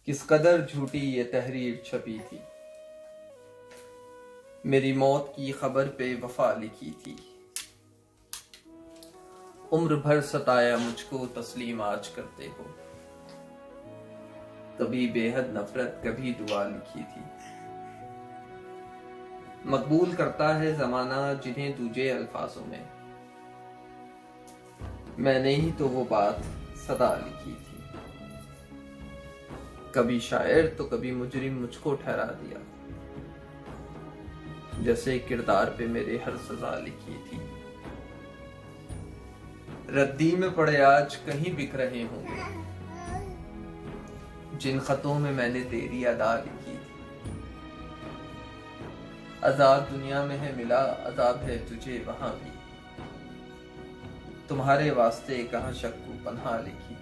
किस कदर झूठी ये तहरीर छपी थी, मेरी मौत की खबर पे वफा लिखी थी। उम्र भर सताया मुझको तस्लीम आज करते हो, कभी बेहद नफरत कभी दुआ लिखी थी। मकबूल करता है जमाना जिन्हें दूजे अल्फाजों में, मैंने ही तो वो बात सदा लिखी थी। कभी शायर तो कभी मुजरिम मुझको ठहरा दिया, जैसे किरदार पे मेरे हर सजा लिखी थी। रद्दी में पड़े आज कहीं बिक रहे होंगे, जिन खतों में मैंने तेरी अदा लिखी थी। अजाब दुनिया में है मिला, अजाब है तुझे वहां भी, तुम्हारे वास्ते कहां शक को पन्हा लिखी।